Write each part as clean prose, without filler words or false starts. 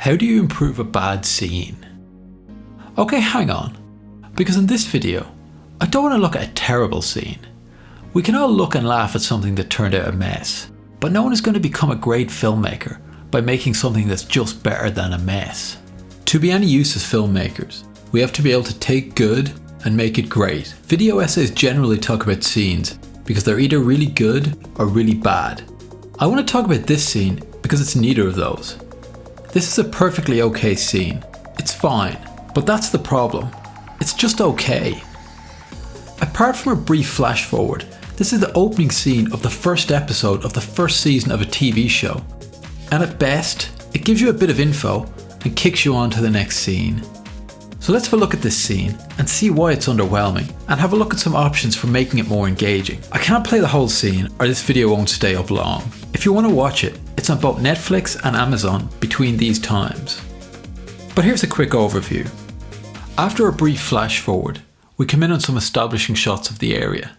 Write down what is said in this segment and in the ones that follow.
How do you improve a bad scene? Okay, hang on, because in this video, I don't want to look at a terrible scene. We can all look and laugh at something that turned out a mess, but no one is going to become a great filmmaker by making something that's just better than a mess. To be any use as filmmakers, we have to be able to take good and make it great. Video essays generally talk about scenes because they're either really good or really bad. I want to talk about this scene because it's neither of those. This is a perfectly okay scene. It's fine, but that's the problem. It's just okay. Apart from a brief flash forward, this is the opening scene of the first episode of the first season of a TV show. And at best, it gives you a bit of info and kicks you on to the next scene. So let's have a look at this scene and see why it's underwhelming, and have a look at some options for making it more engaging. I can't play the whole scene or this video won't stay up long. If you want to watch it, it's on both Netflix and Amazon between these times. But here's a quick overview. After a brief flash forward, we come in on some establishing shots of the area.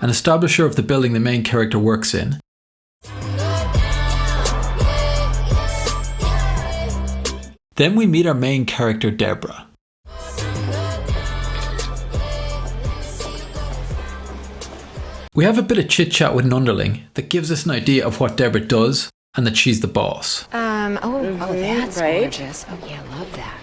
An establisher of the building the main character works in. Then we meet our main character, Deborah. We have a bit of chit chat with an underling that gives us an idea of what Deborah does and that she's the boss. That's gorgeous. Oh yeah, love that.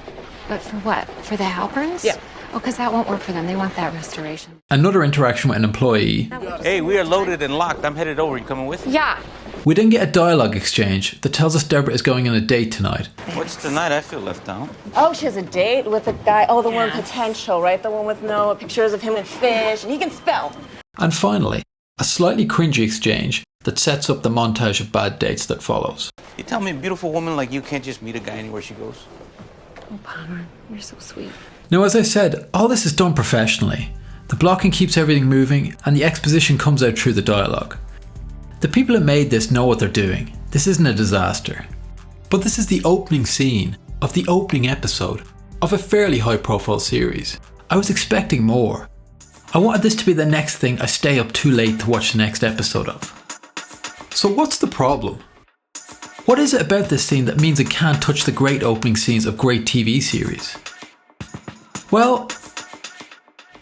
But for what? For the helpers? Yeah. Oh, because that won't work for them. They want that restoration. Another interaction with an employee. Hey, we are loaded and locked. I'm headed over. You coming with me? Yeah. We then get a dialogue exchange that tells us Deborah is going on a date tonight. What's tonight? I feel left out. Oh, she has a date with a guy. Oh, the one potential, right? The one with no pictures of him with fish, and he can spell. And finally, a slightly cringy exchange that sets up the montage of bad dates that follows. You tell me a beautiful woman like you can't just meet a guy anywhere she goes? Oh, Palmer, you're so sweet. Now, as I said, all this is done professionally. The blocking keeps everything moving and the exposition comes out through the dialogue. The people who made this know what they're doing. This isn't a disaster. But this is the opening scene of the opening episode of a fairly high profile series. I was expecting more. I wanted this to be the next thing I stay up too late to watch the next episode of. So what's the problem? What is it about this scene that means it can't touch the great opening scenes of great TV series? Well,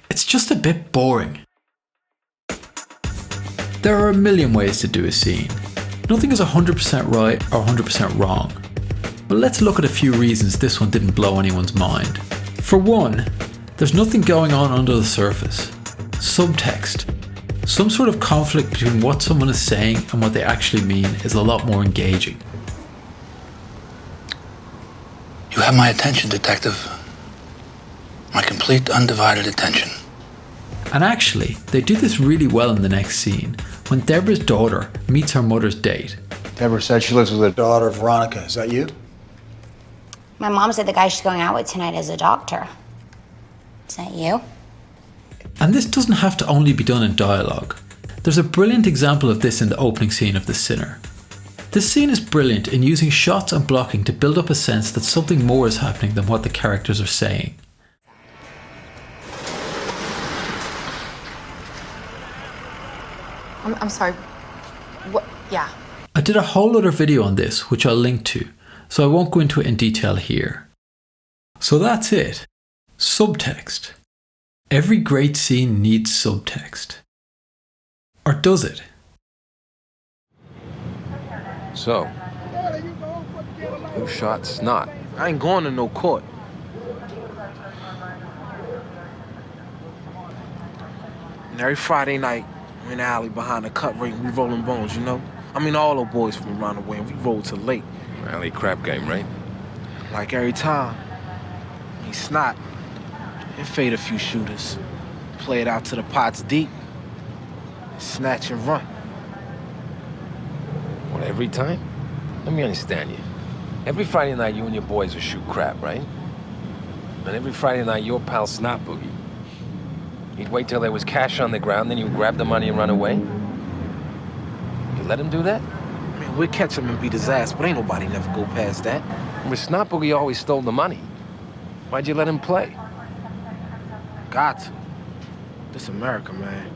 it's just a bit boring. There are a million ways to do a scene. Nothing is 100% right or 100% wrong. But let's look at a few reasons this one didn't blow anyone's mind. For one, there's nothing going on under the surface. Subtext. Some sort of conflict between what someone is saying and what they actually mean is a lot more engaging. You have my attention, detective. My complete, undivided attention. And actually, they do this really well in the next scene, when Deborah's daughter meets her mother's date. Deborah said she lives with her daughter, Veronica. Is that you? My mom said the guy she's going out with tonight is a doctor. Is that you? And this doesn't have to only be done in dialogue. There's a brilliant example of this in the opening scene of The Sinner. This scene is brilliant in using shots and blocking to build up a sense that something more is happening than what the characters are saying. I'm sorry. What? Yeah. I did a whole other video on this, which I'll link to, so I won't go into it in detail here. So that's it. Subtext. Every great scene needs subtext. Or does it? So, who shot Snot? I ain't going to no court. And every Friday night, we're in the alley behind the cut ring, we rolling bones, you know? I mean, all the boys from around the way, and we roll till late. Alley crap game, right? Like every time. He Snot and fade a few shooters. Play it out to the pots deep. Snatch and run. What, every time? Let me understand you. Every Friday night, you and your boys will shoot crap, right? And every Friday night, your pal Snot Boogie. You'd wait till there was cash on the ground, then you'd grab the money and run away? You let him do that? I mean, we'd catch him and beat his ass, but ain't nobody never go past that. With Snot Boogie always stole the money. Why'd you let him play? Got to. This America, man.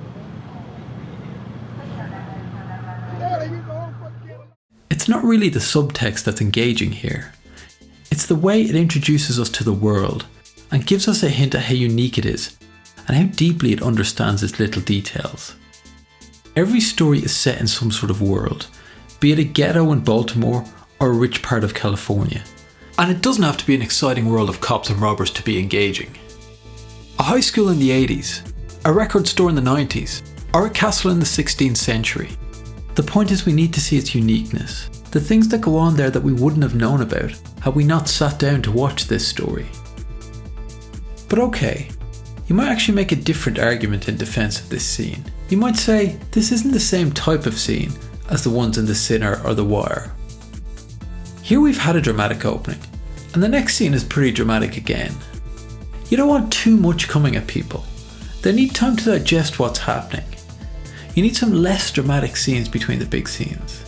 It's not really the subtext that's engaging here. It's the way it introduces us to the world and gives us a hint at how unique it is and how deeply it understands its little details. Every story is set in some sort of world, be it a ghetto in Baltimore or a rich part of California. And it doesn't have to be an exciting world of cops and robbers to be engaging. A high school in the 80s, a record store in the 90s, or a castle in the 16th century. The point is we need to see its uniqueness, the things that go on there that we wouldn't have known about had we not sat down to watch this story. But okay, you might actually make a different argument in defense of this scene. You might say this isn't the same type of scene as the ones in The Sinner or The Wire. Here we've had a dramatic opening, and the next scene is pretty dramatic again. You don't want too much coming at people. They need time to digest what's happening. You need some less dramatic scenes between the big scenes.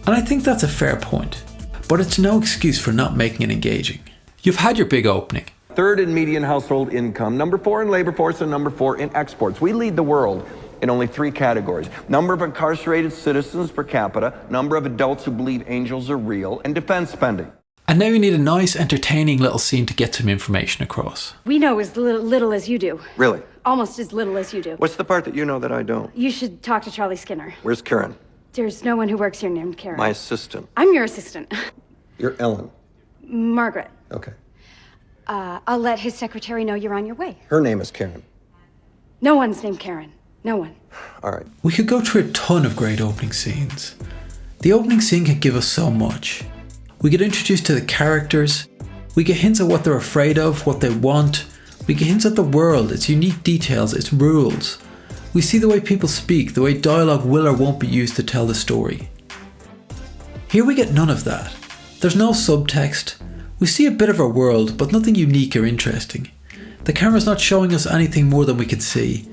And I think that's a fair point, but it's no excuse for not making it engaging. You've had your big opening. Third in median household income, number 4 in labor force, and number 4 in exports. We lead the world in only 3 categories: number of incarcerated citizens per capita, number of adults who believe angels are real, and defense spending. And now you need a nice, entertaining little scene to get some information across. We know as little as you do. Really? Almost as little as you do. What's the part that you know that I don't? You should talk to Charlie Skinner. Where's Karen? There's no one who works here named Karen. My assistant. I'm your assistant. You're Ellen. Margaret. Okay. I'll let his secretary know you're on your way. Her name is Karen. No one's named Karen. No one. All right. We could go through a ton of great opening scenes. The opening scene can give us so much. We get introduced to the characters, we get hints at what they're afraid of, what they want, we get hints at the world, its unique details, its rules. We see the way people speak, the way dialogue will or won't be used to tell the story. Here we get none of that. There's no subtext. We see a bit of our world, but nothing unique or interesting. The camera's not showing us anything more than we can see.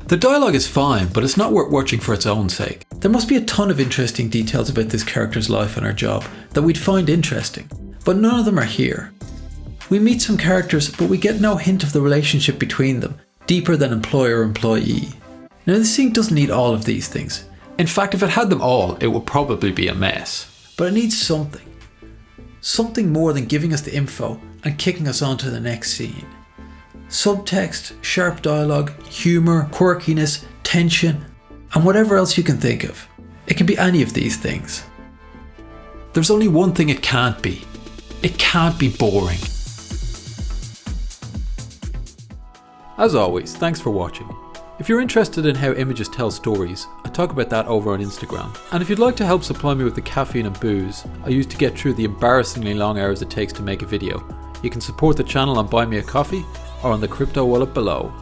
The dialogue is fine, but it's not worth watching for its own sake. There must be a ton of interesting details about this character's life and her job that we'd find interesting, but none of them are here. We meet some characters, but we get no hint of the relationship between them, deeper than employer-employee. Now this scene doesn't need all of these things. In fact, if it had them all, it would probably be a mess. But it needs something. Something more than giving us the info and kicking us on to the next scene. Subtext, sharp dialogue, humour, quirkiness, tension, and whatever else you can think of. It can be any of these things. There's only one thing it can't be. It can't be boring. As always, thanks for watching. If you're interested in how images tell stories, I talk about that over on Instagram. And if you'd like to help supply me with the caffeine and booze I use to get through the embarrassingly long hours it takes to make a video, you can support the channel on Buy Me a Coffee or on the crypto wallet below.